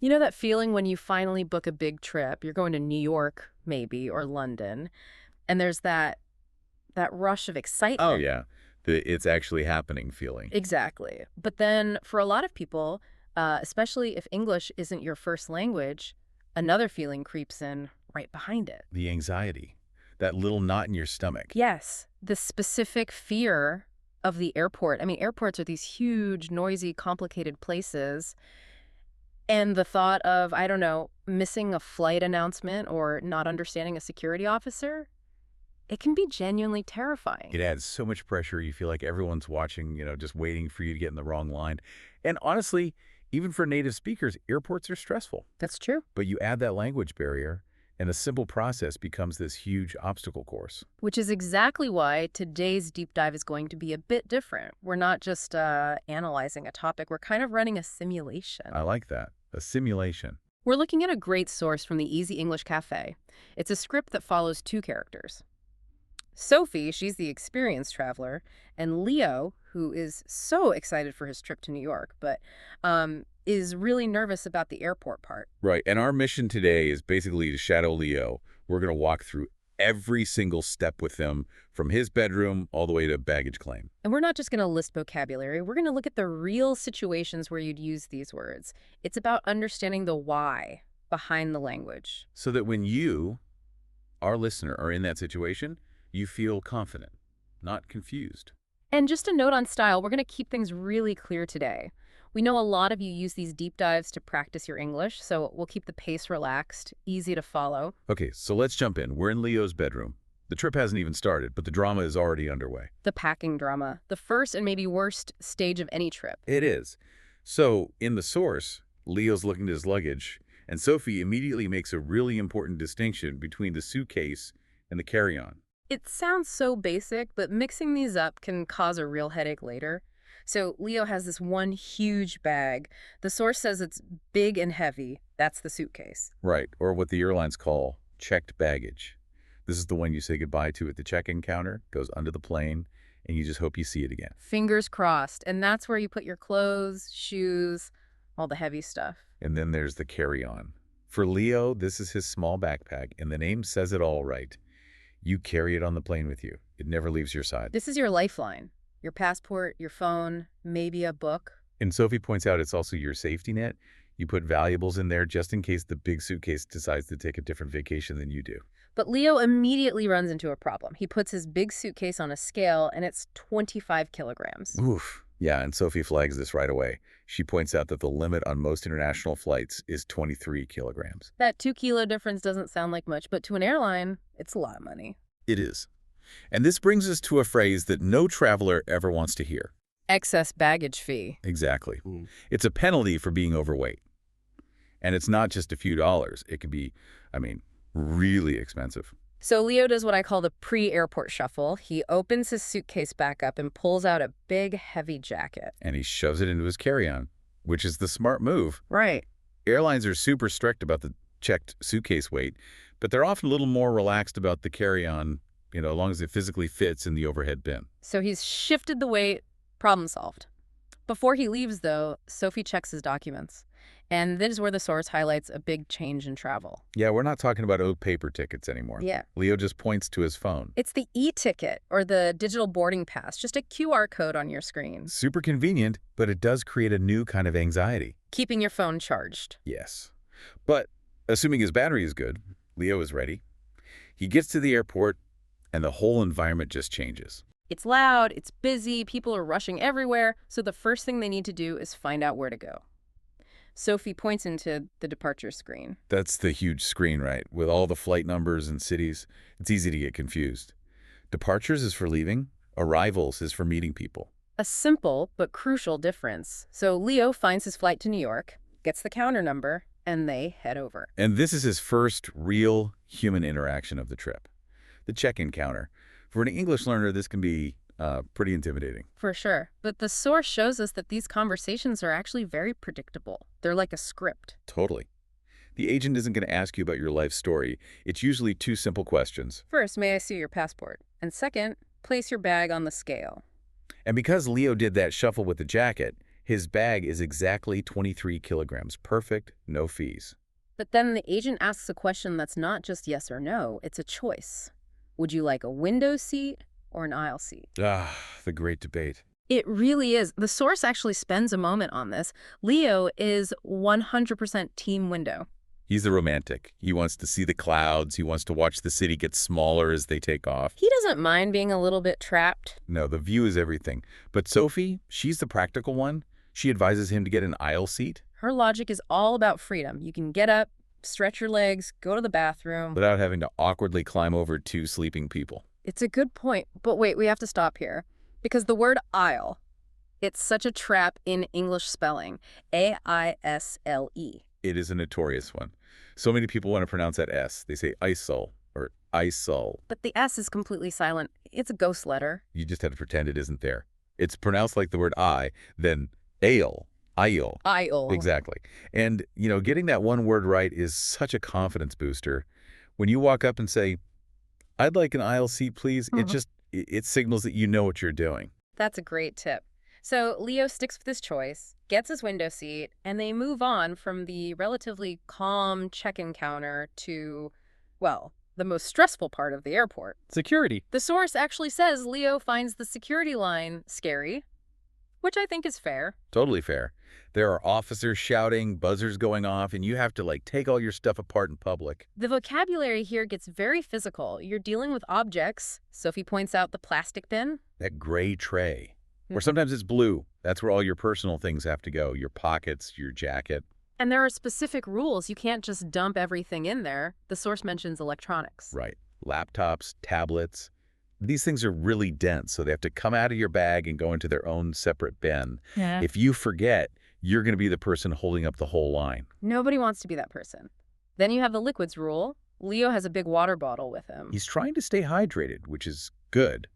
You know that feeling when you finally book a big trip, you're going to New York, maybe, or London, and there's that rush of Oh, excitement. yeah. The "it's actually happening" feeling. Exactly. But then for a lot of people, especially if English isn't your first language, another feeling creeps in right behind it. The anxiety. That little knot in your stomach. Yes, the specific fear of the airport. I mean, airports are these huge, noisy, complicated places. And the thought of, I don't know, missing a flight announcement or not understanding a security officer, it can be genuinely terrifying. It adds so much pressure. You feel like everyone's watching, just waiting for you to get in the wrong line. And honestly, even for native speakers, airports are stressful. That's true. But you add that language barrier, and the simple process becomes this huge obstacle course. Which is exactly why today's deep dive is going to be a bit different. We're not just analyzing a topic, we're kind of running a simulation. I like that. A simulation. We're looking at a great source from the Easy English Cafe. It's a script that follows two characters. Sophie, she's the experienced traveler, and Leo, who is so excited for his trip to New York, but is really nervous about the airport part. Right. And our mission today is basically to shadow Leo. We're going to walk through every single step with him, from his bedroom all the way to baggage claim. And we're not just going to list vocabulary, we're going to look at the real situations where you'd use these words. It's about understanding the why behind the language. So that when you, our listener, are in that situation, you feel confident, not confused. And just a note on style, we're going to keep things really clear today. We know a lot of you use these deep dives to practice your English, so we'll keep the pace relaxed, easy to follow. Okay, so let's jump in. We're in Leo's bedroom. The trip hasn't even started, but the drama is already underway. The packing drama, the first and maybe worst stage of any trip. It is. So, in the source, Leo's looking at his luggage, and Sophie immediately makes a really important distinction between the suitcase and the carry-on. It sounds so basic, but mixing these up can cause a real headache later. So Leo has this one huge bag. The source says it's big and heavy. That's the suitcase. Right, or what the airlines call checked baggage. This is the one you say goodbye to at the check-in counter, goes under the plane, and you just hope you see it again. Fingers crossed. And that's where you put your clothes, shoes, all the heavy stuff. And then there's the carry-on. For Leo, this is his small backpack, and the name says it all right. You carry it on the plane with you. It never leaves your side. This is your lifeline. Your passport, your phone, maybe a book. And Sophie points out it's also your safety net. You put valuables in there just in case the big suitcase decides to take a different vacation than you do. But Leo immediately runs into a problem. He puts his big suitcase on a scale, and it's 25 kilograms. Oof. Yeah, and Sophie flags this right away. She points out that the limit on most international flights is 23 kilograms. That 2 kilo difference doesn't sound like much, but to an airline, it's a lot of money. It is. And this brings us to a phrase that no traveler ever wants to hear. Excess baggage fee. Exactly. It's a penalty for being overweight. And it's not just a few dollars. It can be, really expensive. So Leo does what I call the pre-airport shuffle. He opens his suitcase back up and pulls out a big, heavy jacket. And he shoves it into his carry-on, which is the smart move. Right. Airlines are super strict about the checked suitcase weight, but they're often a little more relaxed about the carry-on, as long as it physically fits in the overhead bin. So he's shifted the weight, problem solved. Before he leaves, though, Sophie checks his documents. And this is where the source highlights a big change in travel. Yeah, we're not talking about old paper tickets anymore. Yeah. Leo just points to his phone. It's the e-ticket, or the digital boarding pass, just a QR code on your screen. Super convenient, but it does create a new kind of anxiety. Keeping your phone charged. Yes. But assuming his battery is good, Leo is ready. He gets to the airport, and the whole environment just changes. It's loud, it's busy, people are rushing everywhere, so the first thing they need to do is find out where to go. Sophie points into the departure screen. That's the huge screen, right? With all the flight numbers and cities, it's easy to get confused. Departures is for leaving, arrivals is for meeting people. A simple but crucial difference. So Leo finds his flight to New York, gets the counter number, and they head over. And this is his first real human interaction of the trip. The check-in counter. For an English learner, this can be pretty intimidating. For sure. But the source shows us that these conversations are actually very predictable. They're like a script. Totally. The agent isn't going to ask you about your life story. It's usually two simple questions. First, may I see your passport? And second, place your bag on the scale. And because Leo did that shuffle with the jacket, His bag is exactly 23 kilograms. Perfect, no fees. But then the agent asks a question that's not just yes or no, it's a choice. Would you like a window seat or an aisle seat? Ah, the great debate. It really is. The source actually spends a moment on this. Leo is 100% team window. He's the romantic. He wants to see the clouds. He wants to watch the city get smaller as they take off. He doesn't mind being a little bit trapped. No, the view is everything. But Sophie, she's the practical one. She advises him to get an aisle seat. Her logic is all about freedom. You can get up, stretch your legs, go to the bathroom. Without having to awkwardly climb over two sleeping people. It's a good point. But wait, we have to stop here. Because the word aisle, it's such a trap in English spelling. A-I-S-L-E. It is a notorious one. So many people want to pronounce that S. They say isol or isol. But the S is completely silent. It's a ghost letter. You just have to pretend it isn't there. It's pronounced like the word I, then ale, aisle. Aisle. Exactly. And, getting that one word right is such a confidence booster. When you walk up and say, I'd like an aisle seat, please, it signals that you know what you're doing. That's a great tip. So Leo sticks with his choice, gets his window seat, and they move on from the relatively calm check-in counter to, well, the most stressful part of the airport. Security. The source actually says Leo finds the security line scary, which I think is fair. Totally fair. There are officers shouting, buzzers going off, and you have to, take all your stuff apart in public. The vocabulary here gets very physical. You're dealing with objects. Sophie points out the plastic bin. That gray tray. Or sometimes it's blue. That's where all your personal things have to go. Your pockets, your jacket. And there are specific rules. You can't just dump everything in there. The source mentions electronics. Right. Laptops, tablets. These things are really dense, so they have to come out of your bag and go into their own separate bin. Yeah. If you forget, you're going to be the person holding up the whole line. Nobody wants to be that person. Then you have the liquids rule. Leo has a big water bottle with him. He's trying to stay hydrated, which is good.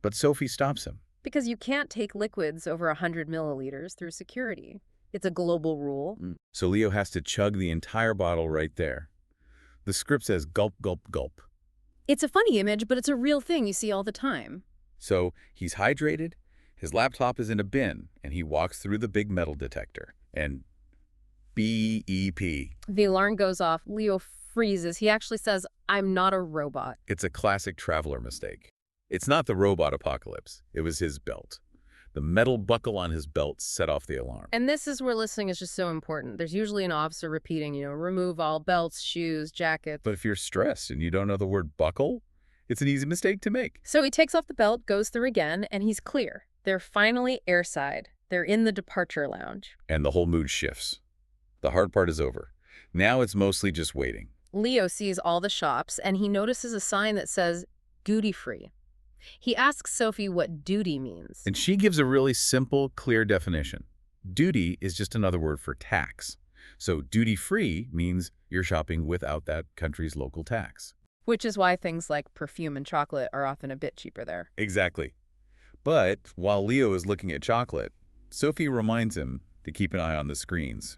But Sophie stops him. Because you can't take liquids over 100 milliliters through security. It's a global rule. So Leo has to chug the entire bottle right there. The script says gulp, gulp, gulp. It's a funny image, but it's a real thing you see all the time. So he's hydrated, his laptop is in a bin, and he walks through the big metal detector. And BEP. The alarm goes off. Leo freezes. He actually says, I'm not a robot. It's a classic traveler mistake. It's not the robot apocalypse. It was his belt. The metal buckle on his belt set off the alarm. And this is where listening is just so important. There's usually an officer repeating, remove all belts, shoes, jackets. But if you're stressed and you don't know the word buckle, it's an easy mistake to make. So he takes off the belt, goes through again, and he's clear. They're finally airside. They're in the departure lounge. And the whole mood shifts. The hard part is over. Now it's mostly just waiting. Leo sees all the shops, and he notices a sign that says, duty-free. He asks Sophie what duty means. And she gives a really simple, clear definition. Duty is just another word for tax. So duty-free means you're shopping without that country's local tax. Which is why things like perfume and chocolate are often a bit cheaper there. Exactly. But while Leo is looking at chocolate, Sophie reminds him to keep an eye on the screens.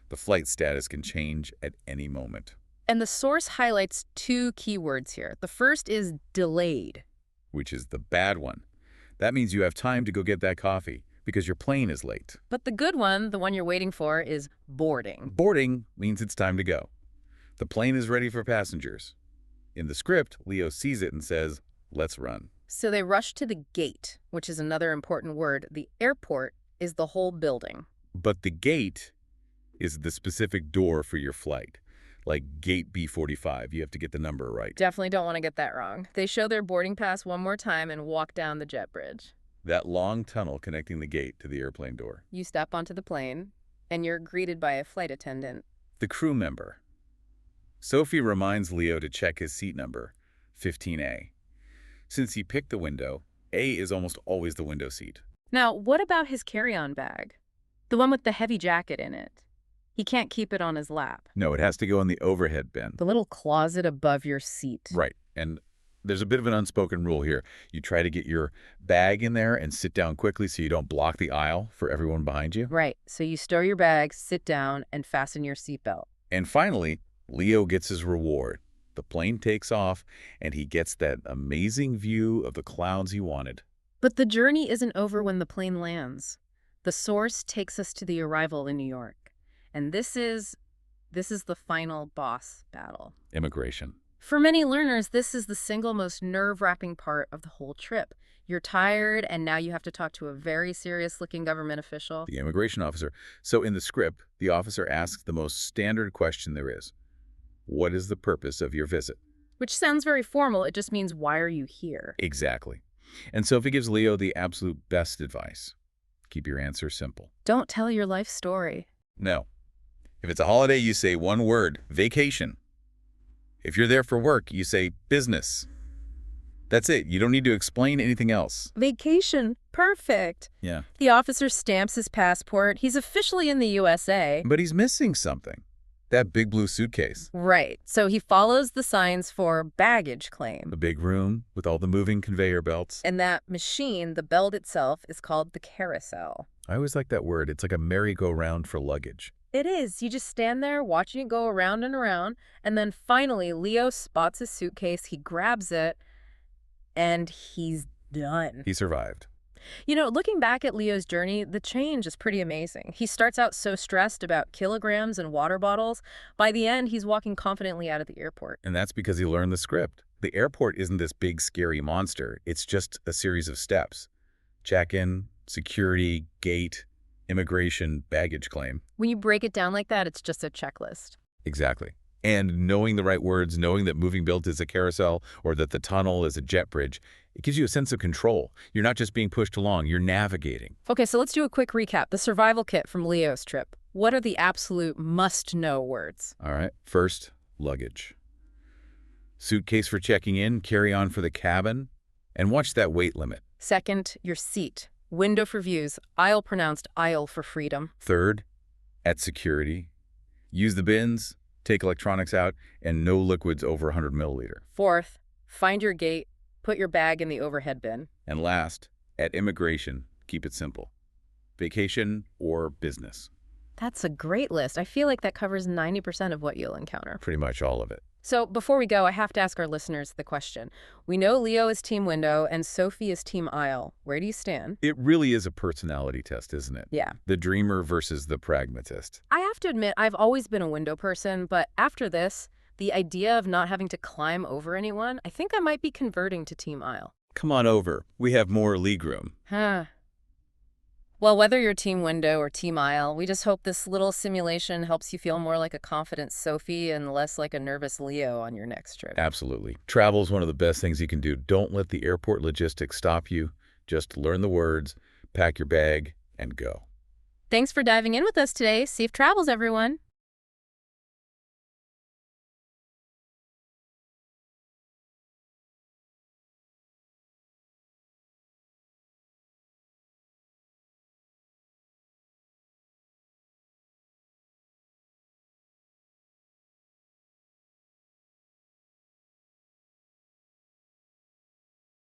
The flight status can change at any moment. And the source highlights two key words here. The first is delayed. Which is the bad one. That means you have time to go get that coffee because your plane is late. But the good one, the one you're waiting for, is boarding. Boarding means it's time to go. The plane is ready for passengers. In the script, Leo sees it and says, let's run. So they rush to the gate, which is another important word. The airport is the whole building. But the gate is the specific door for your flight. Like gate B45, you have to get the number right. Definitely don't want to get that wrong. They show their boarding pass one more time and walk down the jet bridge. That long tunnel connecting the gate to the airplane door. You step onto the plane, and you're greeted by a flight attendant. The crew member. Sophie reminds Leo to check his seat number, 15A. Since he picked the window, A is almost always the window seat. Now, what about his carry-on bag? The one with the heavy jacket in it. He can't keep it on his lap. No, it has to go in the overhead bin. The little closet above your seat. Right. And there's a bit of an unspoken rule here. You try to get your bag in there and sit down quickly so you don't block the aisle for everyone behind you. Right. So you stow your bag, sit down, and fasten your seatbelt. And finally, Leo gets his reward. The plane takes off, and he gets that amazing view of the clouds he wanted. But the journey isn't over when the plane lands. The source takes us to the arrival in New York. And this is the final boss battle. Immigration. For many learners, this is the single most nerve-wracking part of the whole trip. You're tired, and now you have to talk to a very serious-looking government official. The immigration officer. So in the script, the officer asks the most standard question there is. What is the purpose of your visit? Which sounds very formal. It just means, why are you here? Exactly. And Sophie gives Leo the absolute best advice. Keep your answer simple. Don't tell your life story. No. If it's a holiday, you say one word, vacation. If you're there for work, you say business. That's it. You don't need to explain anything else. Vacation. Perfect. Yeah. The officer stamps his passport. He's officially in the USA. But he's missing something. That big blue suitcase. Right. So he follows the signs for baggage claim. The big room with all the moving conveyor belts. And that machine, the belt itself, is called the carousel. I always like that word. It's like a merry-go-round for luggage. It is. You just stand there watching it go around and around, and then finally Leo spots his suitcase, he grabs it, and he's done. He survived. You know, looking back at Leo's journey, the change is pretty amazing. He starts out so stressed about kilograms and water bottles. By the end, he's walking confidently out of the airport. And that's because he learned the script. The airport isn't this big, scary monster. It's just a series of steps. Check-in, security, gate, immigration, baggage claim. When you break it down like that, it's just a checklist. Exactly. And knowing the right words, knowing that moving built is a carousel or that the tunnel is a jet bridge, it gives you a sense of control. You're not just being pushed along, you're navigating. Okay, so let's do a quick recap. The survival kit from Leo's trip. What are the absolute must-know words? All right. First, luggage. Suitcase for checking in, carry-on for the cabin, and watch that weight limit. Second, your seat. Window for views, aisle pronounced aisle for freedom. Third, at security, use the bins, take electronics out, and no liquids over 100 milliliter. Fourth, find your gate, put your bag in the overhead bin. And last, at immigration, keep it simple. Vacation or business. That's a great list. I feel like that covers 90% of what you'll encounter. Pretty much all of it. So before we go, I have to ask our listeners the question. We know Leo is team window and Sophie is team aisle. Where do you stand? It really is a personality test, isn't it? Yeah. The dreamer versus the pragmatist. I have to admit, I've always been a window person, but after this, the idea of not having to climb over anyone, I think I might be converting to team aisle. Come on over. We have more legroom. Huh. Well, whether you're team window or team aisle, we just hope this little simulation helps you feel more like a confident Sophie and less like a nervous Leo on your next trip. Absolutely. Travel is one of the best things you can do. Don't let the airport logistics stop you. Just learn the words, pack your bag, and go. Thanks for diving in with us today. Safe travels, everyone.